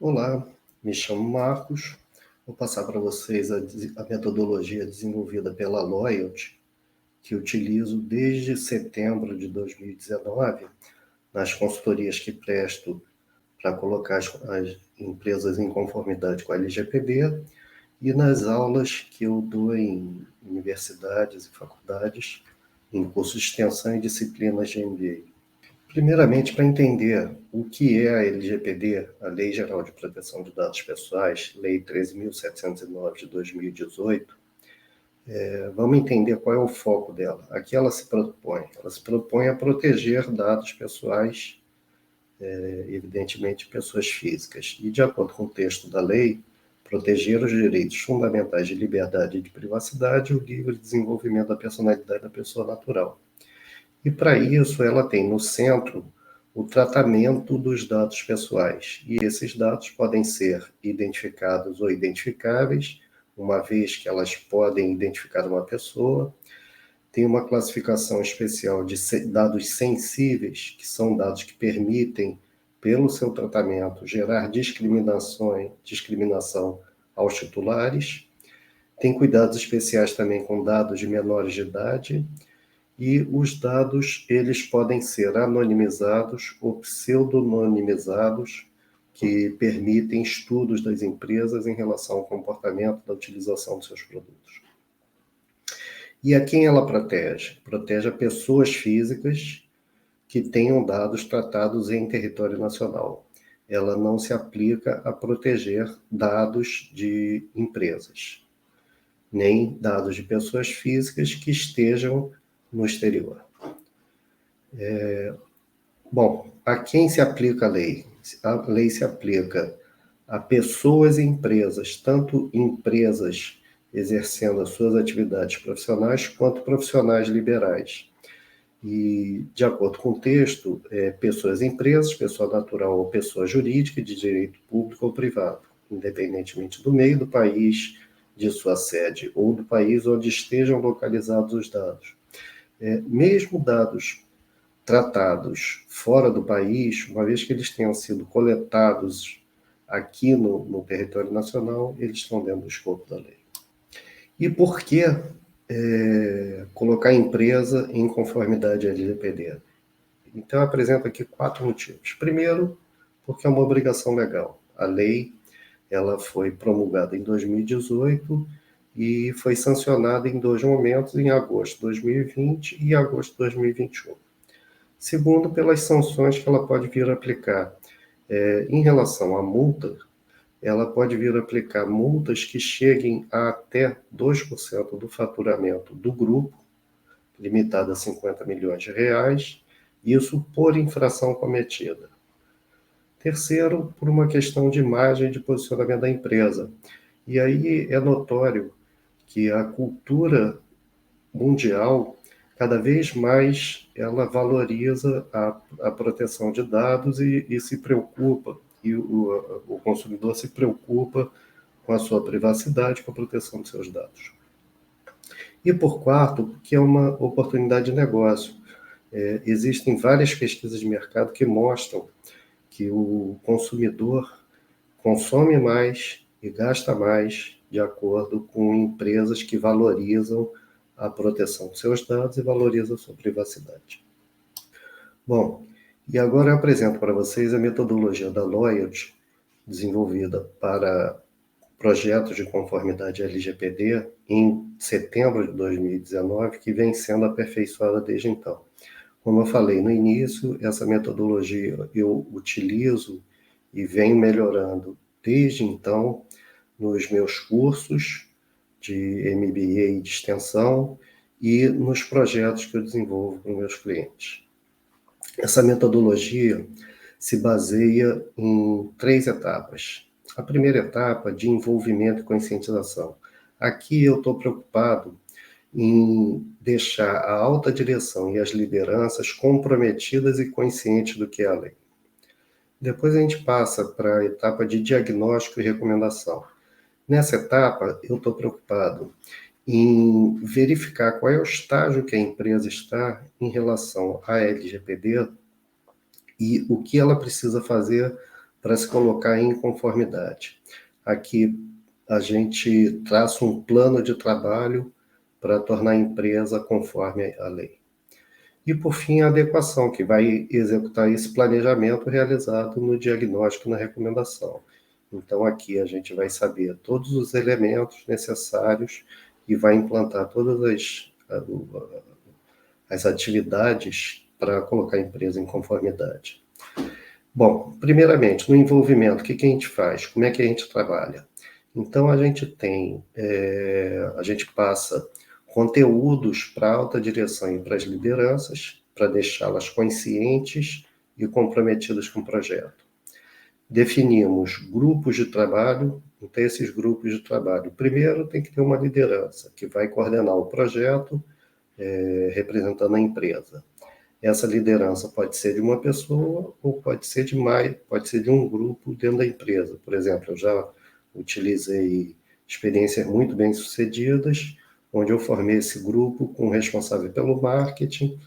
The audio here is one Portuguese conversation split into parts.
Olá, me chamo Marcos. Vou passar para vocês a metodologia desenvolvida pela Loyalty, que utilizo desde setembro de 2019 nas consultorias que presto para colocar as empresas em conformidade com a LGPD e nas aulas que eu dou em universidades e faculdades, em cursos de extensão e disciplinas de MBA. Primeiramente, para entender o que é a LGPD, a Lei Geral de Proteção de Dados Pessoais, Lei 13.709 de 2018, vamos entender qual é o foco dela. A que ela se propõe? Ela se propõe a proteger dados pessoais, evidentemente pessoas físicas, e de acordo com o texto da lei, proteger os direitos fundamentais de liberdade e de privacidade e o livre desenvolvimento da personalidade da pessoa natural. E para isso ela tem no centro o tratamento dos dados pessoais. E esses dados podem ser identificados ou identificáveis, uma vez que elas podem identificar uma pessoa. Tem uma classificação especial de dados sensíveis, que são dados que permitem, pelo seu tratamento, gerar discriminação aos titulares. Tem cuidados especiais também com dados de menores de idade. E os dados, eles podem ser anonimizados ou pseudonimizados, que permitem estudos das empresas em relação ao comportamento da utilização dos seus produtos. E a quem ela protege? Protege a pessoas físicas que tenham dados tratados em território nacional. Ela não se aplica a proteger dados de empresas, nem dados de pessoas físicas que estejam no exterior. Bom, a quem se aplica a lei? A lei se aplica a pessoas e empresas, tanto empresas exercendo as suas atividades profissionais, quanto profissionais liberais. E, de acordo com o texto, pessoas e empresas, pessoa natural ou pessoa jurídica de direito público ou privado, independentemente do meio do país, de sua sede ou do país onde estejam localizados os dados. Mesmo dados tratados fora do país, uma vez que eles tenham sido coletados aqui no território nacional, eles estão dentro do escopo da lei. E por que colocar a empresa em conformidade à LGPD? Então, eu apresento aqui 4 motivos. Primeiro, porque é uma obrigação legal. A lei ela foi promulgada em 2018 e foi sancionada em 2 momentos, em agosto de 2020 e agosto de 2021. Segundo, pelas sanções que ela pode vir a aplicar. Em relação à multa, ela pode vir a aplicar multas que cheguem a até 2% do faturamento do grupo, limitado a 50 milhões de reais, isso por infração cometida. Terceiro, por uma questão de imagem e de posicionamento da empresa. E aí é notório que a cultura mundial, cada vez mais, ela valoriza a proteção de dados e se preocupa, e o consumidor se preocupa com a sua privacidade, com a proteção dos seus dados. E por quarto, que é uma oportunidade de negócio. Existem várias pesquisas de mercado que mostram que o consumidor consome mais e gasta mais de acordo com empresas que valorizam a proteção dos seus dados e valorizam a sua privacidade. Bom, e agora eu apresento para vocês a metodologia da Loyalty, desenvolvida para projetos de conformidade LGPD em setembro de 2019, que vem sendo aperfeiçoada desde então. Como eu falei no início, essa metodologia eu utilizo e venho melhorando desde então nos meus cursos de MBA e de extensão e nos projetos que eu desenvolvo com meus clientes. Essa metodologia se baseia em 3 etapas. A primeira etapa, de envolvimento e conscientização. Aqui eu estou preocupado em deixar a alta direção e as lideranças comprometidas e conscientes do que é a lei. Depois a gente passa para a etapa de diagnóstico e recomendação. Nessa etapa, eu estou preocupado em verificar qual é o estágio que a empresa está em relação à LGPD e o que ela precisa fazer para se colocar em conformidade. Aqui a gente traça um plano de trabalho para tornar a empresa conforme a lei. E, por fim, a adequação, que vai executar esse planejamento realizado no diagnóstico e na recomendação. Então, aqui a gente vai saber todos os elementos necessários e vai implantar todas as atividades para colocar a empresa em conformidade. Bom, primeiramente, no envolvimento, o que a gente faz? Como é que a gente trabalha? Então, a gente passa conteúdos para a alta direção e para as lideranças, para deixá-las conscientes e comprometidas com o projeto. Definimos grupos de trabalho. Então, esses grupos de trabalho, primeiro tem que ter uma liderança que vai coordenar o projeto, representando a empresa. Essa liderança pode ser de uma pessoa ou pode ser de mais, pode ser de um grupo dentro da empresa. Por exemplo, eu já utilizei experiências muito bem sucedidas, onde eu formei esse grupo com o responsável pelo marketing,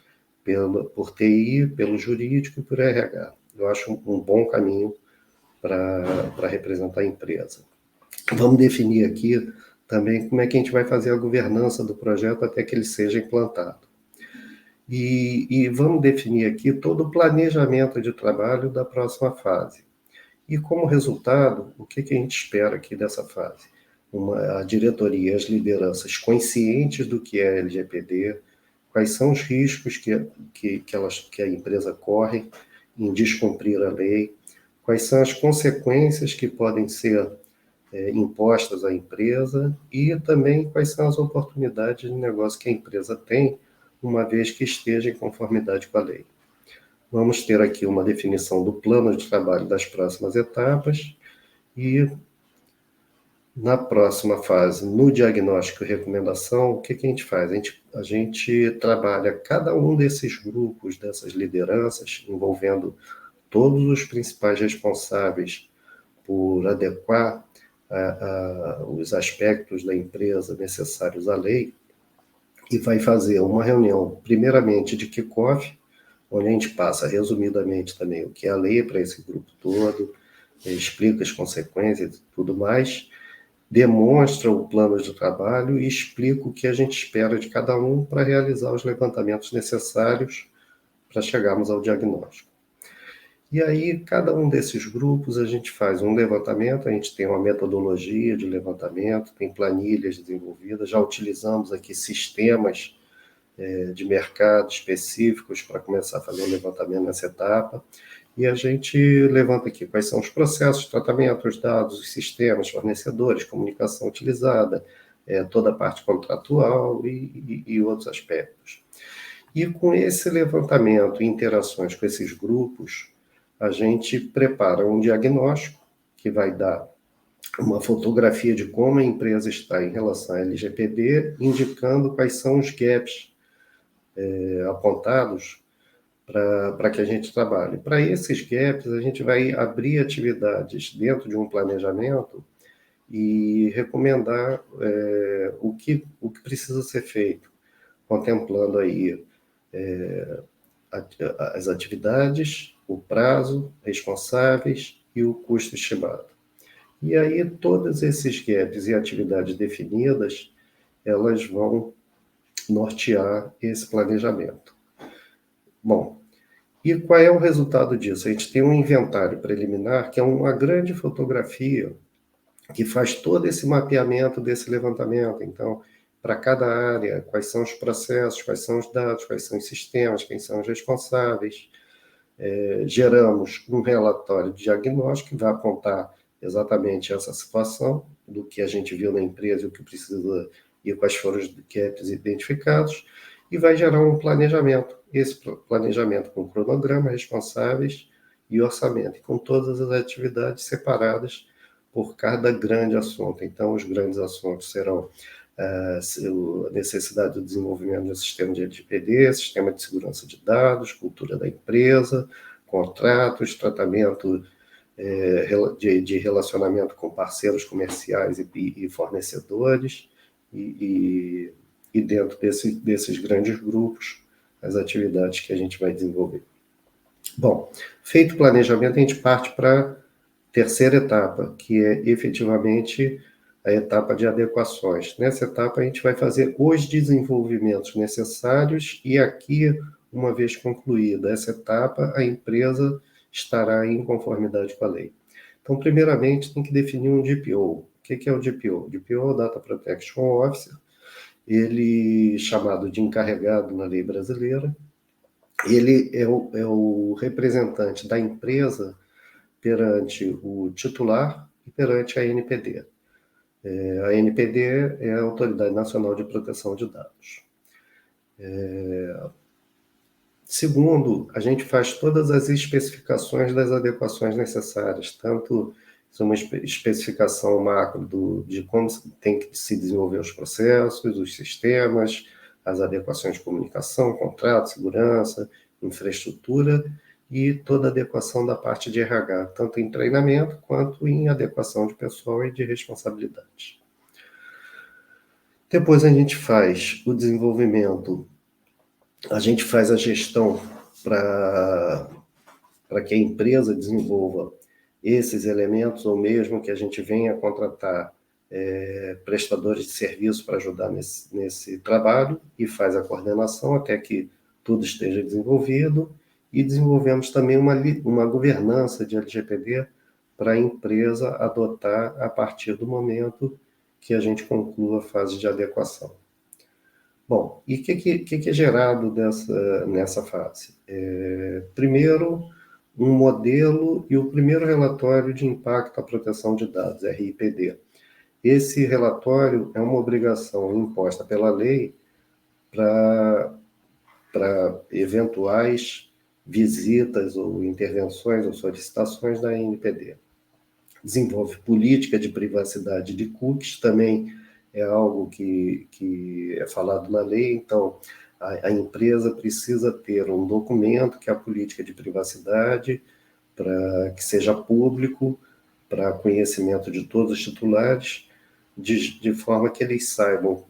por TI, pelo jurídico e por RH. Eu acho um bom caminho para representar a empresa. Vamos definir aqui também como é que a gente vai fazer a governança do projeto até que ele seja implantado. E vamos definir aqui todo o planejamento de trabalho da próxima fase. E como resultado, o que a gente espera aqui dessa fase? A diretoria e as lideranças conscientes do que é LGPD, quais são os riscos que a empresa corre em descumprir a lei, quais são as consequências que podem ser impostas à empresa e também quais são as oportunidades de negócio que a empresa tem, uma vez que esteja em conformidade com a lei. Vamos ter aqui uma definição do plano de trabalho das próximas etapas e, na próxima fase, no diagnóstico e recomendação, o que a gente faz? A gente trabalha cada um desses grupos, dessas lideranças, envolvendo todos os principais responsáveis por adequar os aspectos da empresa necessários à lei, e vai fazer uma reunião, primeiramente, de kick-off, onde a gente passa resumidamente também o que é a lei para esse grupo todo, explica as consequências e tudo mais, demonstra o plano de trabalho e explica o que a gente espera de cada um para realizar os levantamentos necessários para chegarmos ao diagnóstico. E aí, cada um desses grupos, a gente faz um levantamento, a gente tem uma metodologia de levantamento, tem planilhas desenvolvidas, já utilizamos aqui sistemas de mercado específicos para começar a fazer o levantamento nessa etapa, e a gente levanta aqui quais são os processos de tratamento, os dados, os sistemas, fornecedores, comunicação utilizada, toda a parte contratual e outros aspectos. E com esse levantamento e interações com esses grupos, a gente prepara um diagnóstico que vai dar uma fotografia de como a empresa está em relação à LGPD, indicando quais são os gaps apontados para que a gente trabalhe. Para esses gaps, a gente vai abrir atividades dentro de um planejamento e recomendar o que precisa ser feito, contemplando aí as atividades, o prazo, responsáveis e o custo estimado. E aí todos esses gaps e atividades definidas, elas vão nortear esse planejamento. Bom, e qual é o resultado disso? A gente tem um inventário preliminar, que é uma grande fotografia que faz todo esse mapeamento desse levantamento. Então, para cada área, quais são os processos, quais são os dados, quais são os sistemas, quem são os responsáveis. Geramos um relatório de diagnóstico que vai apontar exatamente essa situação, do que a gente viu na empresa e o que precisa e quais foram os gaps identificados, e vai gerar um planejamento. Esse planejamento com cronograma, responsáveis e orçamento, com todas as atividades separadas por cada grande assunto. Então, os grandes assuntos serão a necessidade do desenvolvimento de um sistema de LGPD, sistema de segurança de dados, cultura da empresa, contratos, tratamento de relacionamento com parceiros comerciais e fornecedores, e dentro desses grandes grupos, as atividades que a gente vai desenvolver. Bom, feito o planejamento, a gente parte para terceira etapa, que é efetivamente a etapa de adequações. Nessa etapa, a gente vai fazer os desenvolvimentos necessários e aqui, uma vez concluída essa etapa, a empresa estará em conformidade com a lei. Então, primeiramente, tem que definir um DPO. O que é o DPO? O DPO é o Data Protection Officer, ele chamado de encarregado na lei brasileira. Ele é o representante da empresa perante o titular e perante a ANPD. A ANPD é a Autoridade Nacional de Proteção de Dados. Segundo, a gente faz todas as especificações das adequações necessárias, tanto uma especificação macro de como tem que se desenvolver os processos, os sistemas, as adequações de comunicação, contrato, segurança, infraestrutura e toda a adequação da parte de RH, tanto em treinamento quanto em adequação de pessoal e de responsabilidade. Depois a gente faz o desenvolvimento, a gente faz a gestão para que a empresa desenvolva esses elementos, ou mesmo que a gente venha contratar prestadores de serviço para ajudar nesse trabalho, e faz a coordenação até que tudo esteja desenvolvido, e desenvolvemos também uma governança de LGPD para a empresa adotar a partir do momento que a gente conclua a fase de adequação. Bom, e o que é gerado nessa fase? Primeiro, um modelo e o primeiro relatório de impacto à proteção de dados, RIPD. Esse relatório é uma obrigação imposta pela lei para eventuais visitas ou intervenções ou solicitações da ANPD. Desenvolve política de privacidade de cookies, também é algo que é falado na lei, então a empresa precisa ter um documento que é a política de privacidade, para que seja público, para conhecimento de todos os titulares, de forma que eles saibam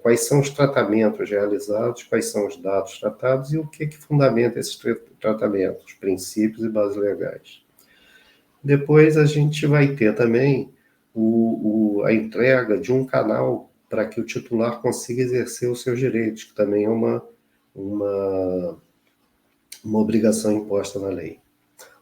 quais são os tratamentos realizados, quais são os dados tratados e o que fundamenta esses tratamentos, princípios e bases legais. Depois a gente vai ter também a entrega de um canal para que o titular consiga exercer os seus direitos, que também é uma obrigação imposta na lei.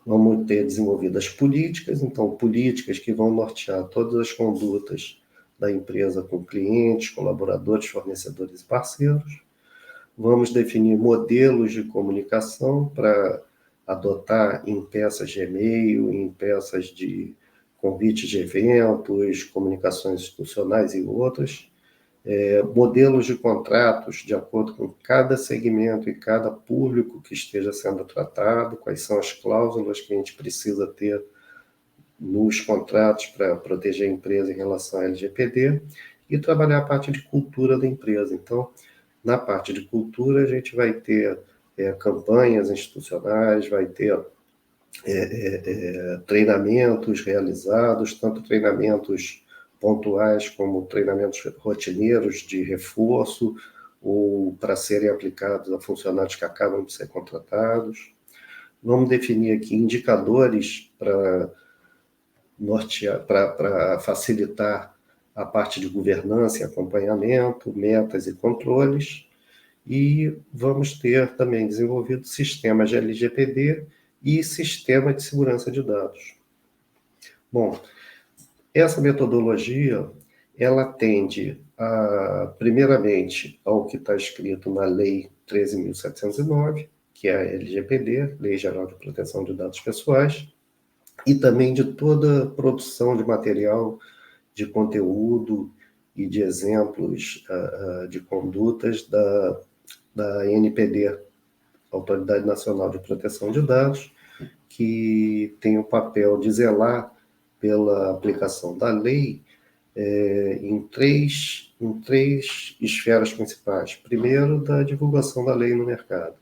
Vamos ter desenvolvidas políticas, então políticas que vão nortear todas as condutas da empresa com clientes, colaboradores, fornecedores e parceiros. Vamos definir modelos de comunicação para adotar em peças de e-mail, em peças de convites de eventos, comunicações institucionais e outras. Modelos de contratos de acordo com cada segmento e cada público que esteja sendo tratado, quais são as cláusulas que a gente precisa ter nos contratos para proteger a empresa em relação à LGPD e trabalhar a parte de cultura da empresa. Então, na parte de cultura, a gente vai ter campanhas institucionais, vai ter treinamentos realizados, tanto treinamentos pontuais como treinamentos rotineiros de reforço ou para serem aplicados a funcionários que acabam de ser contratados. Vamos definir aqui indicadores para facilitar a parte de governança e acompanhamento, metas e controles, e vamos ter também desenvolvido sistemas de LGPD e sistema de segurança de dados. Bom, essa metodologia, ela atende, primeiramente, ao que está escrito na Lei 13.709, que é a LGPD, Lei Geral de Proteção de Dados Pessoais, e também de toda a produção de material, de conteúdo e de exemplos de condutas da ANPD, Autoridade Nacional de Proteção de Dados, que tem o papel de zelar pela aplicação da lei em três esferas principais. Primeiro, da divulgação da lei no mercado.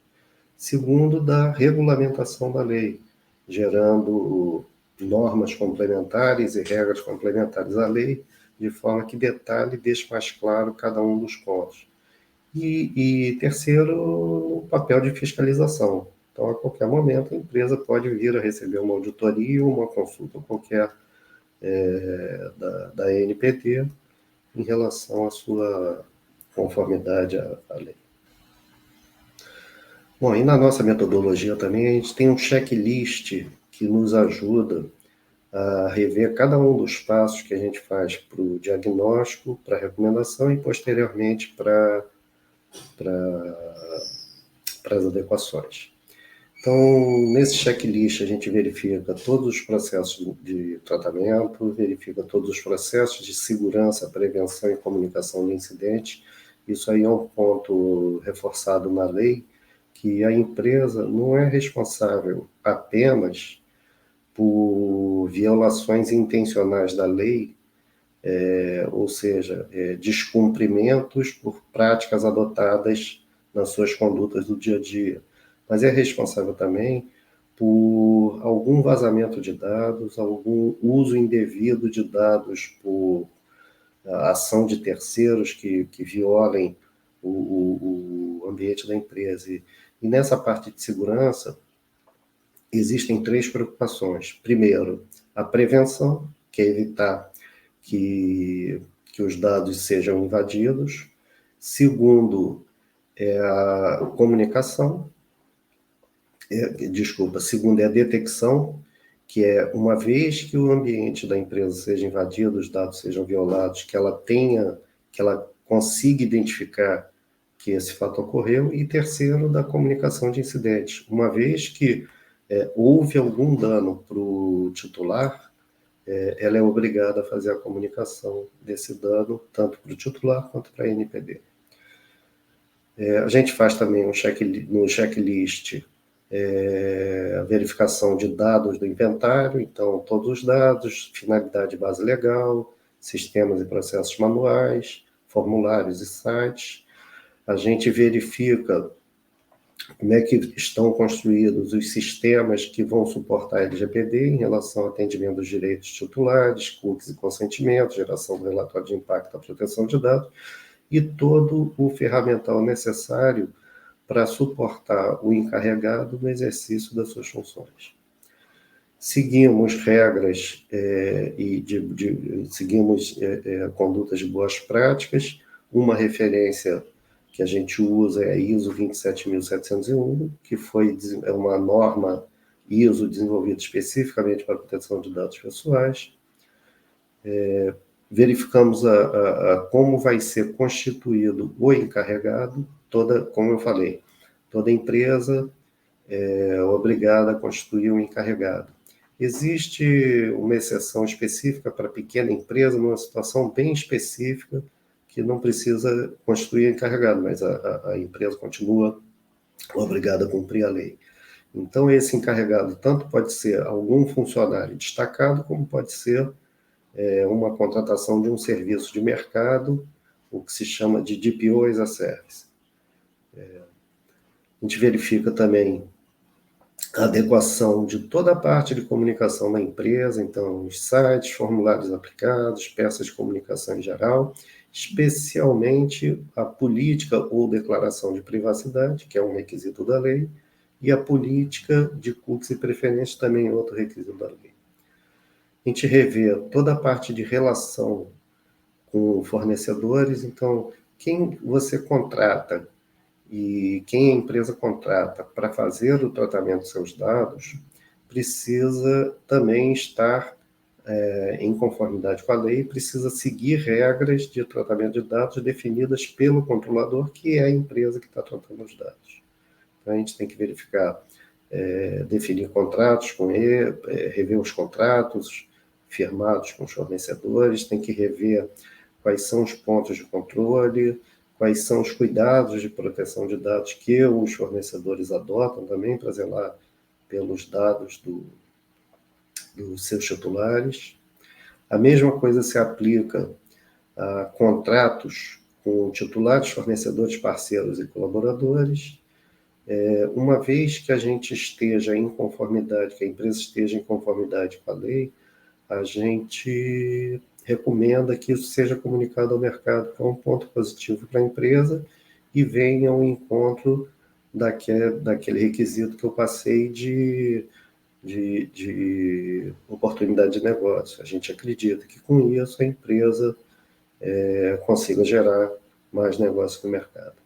Segundo, da regulamentação da lei, gerando normas complementares e regras complementares à lei, de forma que detalhe e deixe mais claro cada um dos pontos. E terceiro, o papel de fiscalização, Então, a qualquer momento, a empresa pode vir a receber uma auditoria ou uma consulta qualquer da ANPD em relação à sua conformidade à lei. Bom, e na nossa metodologia também, a gente tem um checklist que nos ajuda a rever cada um dos passos que a gente faz para o diagnóstico, para a recomendação e, posteriormente, para as adequações. Então, nesse checklist, a gente verifica todos os processos de tratamento, verifica todos os processos de segurança, prevenção e comunicação de incidentes. Isso aí é um ponto reforçado na lei, que a empresa não é responsável apenas por violações intencionais da lei, ou seja, descumprimentos por práticas adotadas nas suas condutas do dia a dia, mas é responsável também por algum vazamento de dados, algum uso indevido de dados por ação de terceiros que violem o ambiente da empresa. E nessa parte de segurança, existem 3 preocupações. Primeiro, a prevenção, que é evitar que os dados sejam invadidos. Segundo, é a comunicação. Segundo é a detecção, que é uma vez que o ambiente da empresa seja invadido, os dados sejam violados, que ela consiga identificar que esse fato ocorreu. E terceiro, da comunicação de incidentes. Uma vez que houve algum dano para o titular, ela é obrigada a fazer a comunicação desse dano, tanto para o titular quanto para a NPD. A gente faz também no checklist a verificação de dados do inventário, então todos os dados, finalidade de base legal, sistemas e processos manuais, formulários e sites. A gente verifica como é que estão construídos os sistemas que vão suportar LGPD em relação ao atendimento dos direitos titulares, cookies e consentimento, geração do relatório de impacto à proteção de dados e todo o ferramental necessário para suportar o encarregado no exercício das suas funções. Seguimos regras seguimos condutas de boas práticas. Uma referência que a gente usa é a ISO 27701, que é uma norma ISO desenvolvida especificamente para a proteção de dados pessoais. Verificamos como vai ser constituído o encarregado. Como eu falei, toda empresa é obrigada a constituir um encarregado. Existe uma exceção específica para pequena empresa, numa situação bem específica, que não precisa constituir encarregado, mas a empresa continua obrigada a cumprir a lei. Então, esse encarregado tanto pode ser algum funcionário destacado, como pode ser uma contratação de um serviço de mercado, o que se chama de DPO as a Service. A gente verifica também a adequação de toda a parte de comunicação da empresa, então os sites, formulários aplicados, peças de comunicação em geral, especialmente a política ou declaração de privacidade, que é um requisito da lei, e a política de cookies e preferências também é outro requisito da lei. A gente revê toda a parte de relação com fornecedores, então quem você contrata e quem a empresa contrata para fazer o tratamento dos seus dados precisa também estar em conformidade com a lei, precisa seguir regras de tratamento de dados definidas pelo controlador, que é a empresa que está tratando os dados. Então, a gente tem que verificar, definir contratos com ele, rever os contratos firmados com os fornecedores, tem que rever quais são os pontos de controle, quais são os cuidados de proteção de dados que os fornecedores adotam também para zelar pelos dados dos seus titulares. A mesma coisa se aplica a contratos com titulares, fornecedores, parceiros e colaboradores. Uma vez que a gente esteja em conformidade, que a empresa esteja em conformidade com a lei, a gente recomenda que isso seja comunicado ao mercado, que é um ponto positivo para a empresa e venha ao encontro daquele requisito que eu passei de oportunidade de negócio. A gente acredita que com isso a empresa consiga gerar mais negócio no mercado.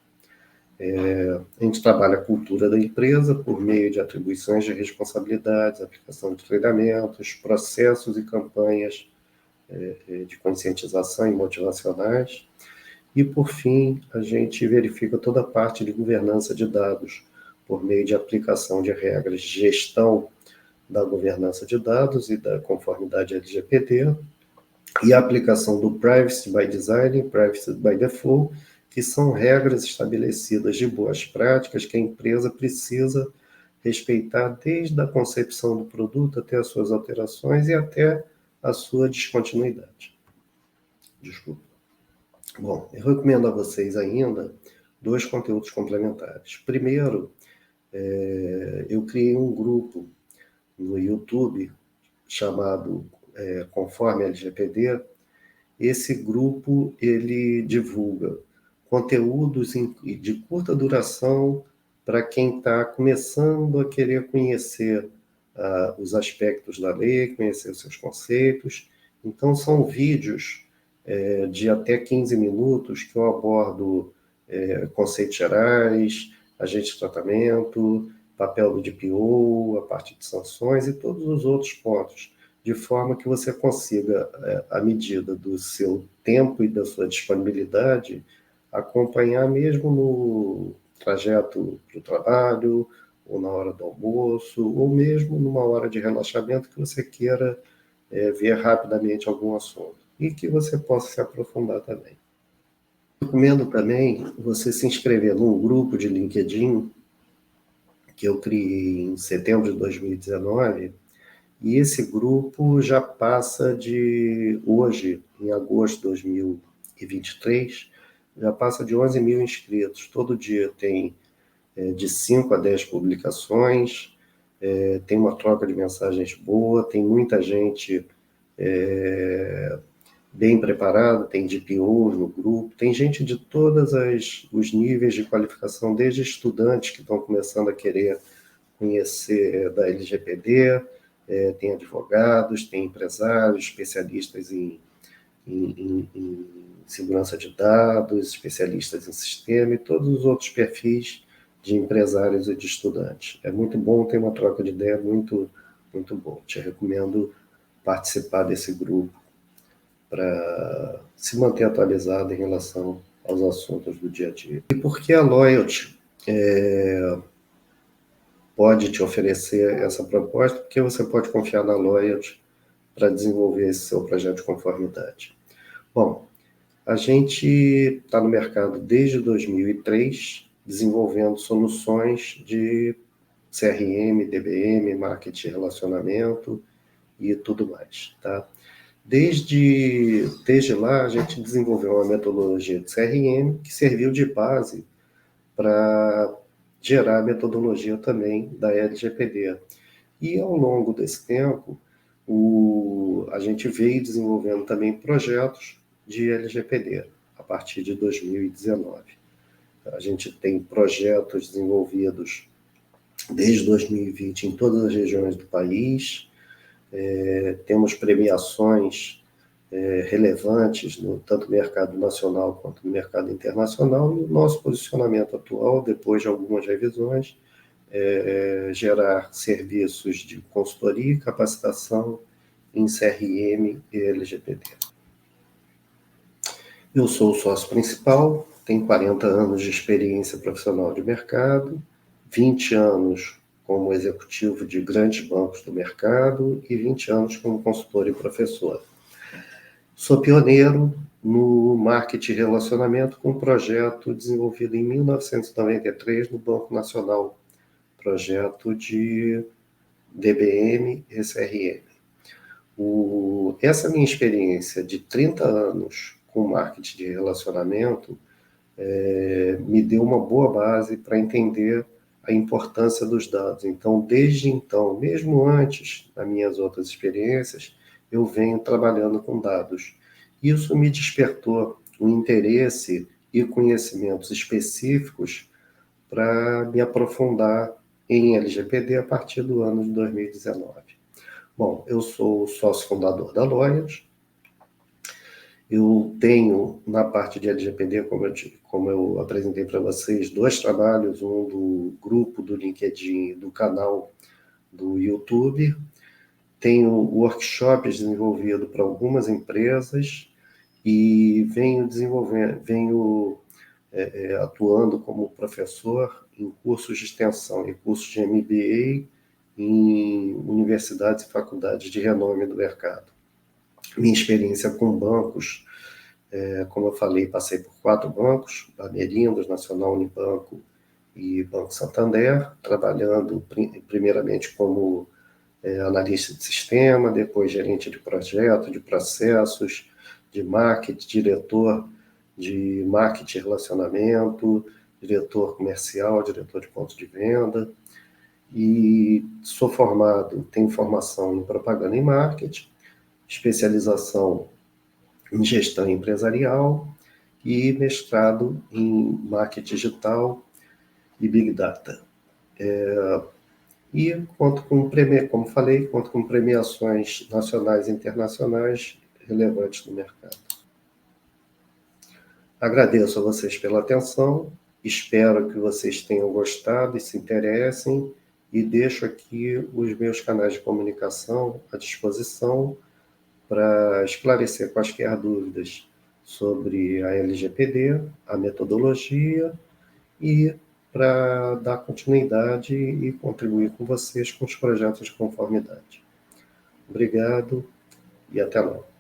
A gente trabalha a cultura da empresa por meio de atribuições de responsabilidades, aplicação de treinamentos, processos e campanhas de conscientização e motivacionais. E, por fim, a gente verifica toda a parte de governança de dados por meio de aplicação de regras de gestão da governança de dados e da conformidade LGPD, e a aplicação do Privacy by Design e Privacy by Default, que são regras estabelecidas de boas práticas que a empresa precisa respeitar desde a concepção do produto até as suas alterações e até a sua descontinuidade. Desculpa. Bom, eu recomendo a vocês ainda 2 conteúdos complementares. Primeiro, eu criei um grupo no YouTube chamado Conforme LGPD. Esse grupo ele divulga conteúdos de curta duração para quem está começando a querer conhecer os aspectos da lei, conhecer os seus conceitos. Então, são vídeos de até 15 minutos que eu abordo conceitos gerais, agente de tratamento, papel do DPO, a parte de sanções e todos os outros pontos, de forma que você consiga, à medida do seu tempo e da sua disponibilidade, acompanhar mesmo no trajeto para o trabalho, ou na hora do almoço, ou mesmo numa hora de relaxamento que você queira ver rapidamente algum assunto, e que você possa se aprofundar também. Recomendo também você se inscrever num grupo de LinkedIn que eu criei em setembro de 2019, e esse grupo já passa de, hoje, em agosto de 2023, já passa de 11 mil inscritos. Todo dia tem de 5 a 10 publicações, tem uma troca de mensagens boa, tem muita gente bem preparada, tem DPOs no grupo, tem gente de todos os níveis de qualificação, desde estudantes que estão começando a querer conhecer da LGPD, tem advogados, tem empresários, especialistas em segurança de dados, especialistas em sistema e todos os outros perfis de empresários e de estudantes. É muito bom, ter uma troca de ideia muito, muito boa. Te recomendo participar desse grupo para se manter atualizado em relação aos assuntos do dia a dia. E por que a Loyalty pode te oferecer essa proposta? Porque você pode confiar na Loyalty para desenvolver esse seu projeto de conformidade. Bom, a gente está no mercado desde 2003, desenvolvendo soluções de CRM, DBM, marketing de relacionamento e tudo mais, tá? Desde lá, a gente desenvolveu uma metodologia de CRM que serviu de base para gerar a metodologia também da LGPD. E ao longo desse tempo, a gente veio desenvolvendo também projetos de LGPD a partir de 2019. A gente tem projetos desenvolvidos desde 2020 em todas as regiões do país, temos premiações relevantes, tanto no mercado nacional quanto no mercado internacional, e o nosso posicionamento atual, depois de algumas revisões, gerar serviços de consultoria e capacitação em CRM e LGPD. Eu sou o sócio principal, tenho 40 anos de experiência profissional de mercado, 20 anos como executivo de grandes bancos do mercado e 20 anos como consultor e professor. Sou pioneiro no marketing e relacionamento com um projeto desenvolvido em 1993 no Banco Nacional, projeto de DBM e CRM. Essa minha experiência de 30 anos com marketing de relacionamento me deu uma boa base para entender a importância dos dados. Então, desde então, mesmo antes das minhas outras experiências, eu venho trabalhando com dados. Isso me despertou um interesse e conhecimentos específicos para me aprofundar em LGPD a partir do ano de 2019. Bom, eu sou sócio fundador da Lawyers. Eu tenho, na parte de LGPD, como eu apresentei para vocês, 2 trabalhos, um do grupo do LinkedIn, do canal do YouTube. Tenho workshops desenvolvidos para algumas empresas e venho atuando como professor em cursos de extensão, em cursos de MBA, em universidades e faculdades de renome do mercado. Minha experiência com bancos, como eu falei, passei por 4 bancos, Bamerindos, Nacional Unibanco e Banco Santander, trabalhando primeiramente como analista de sistema, depois gerente de projeto, de processos, de marketing, diretor de marketing e relacionamento, diretor comercial, diretor de ponto de venda. E sou formado, tenho formação em propaganda e marketing, especialização em gestão empresarial e mestrado em marketing digital e Big Data. E como falei, conto com premiações nacionais e internacionais relevantes no mercado. Agradeço a vocês pela atenção, espero que vocês tenham gostado e se interessem, e deixo aqui os meus canais de comunicação à disposição para esclarecer quaisquer dúvidas sobre a LGPD, a metodologia e para dar continuidade e contribuir com vocês com os projetos de conformidade. Obrigado e até logo.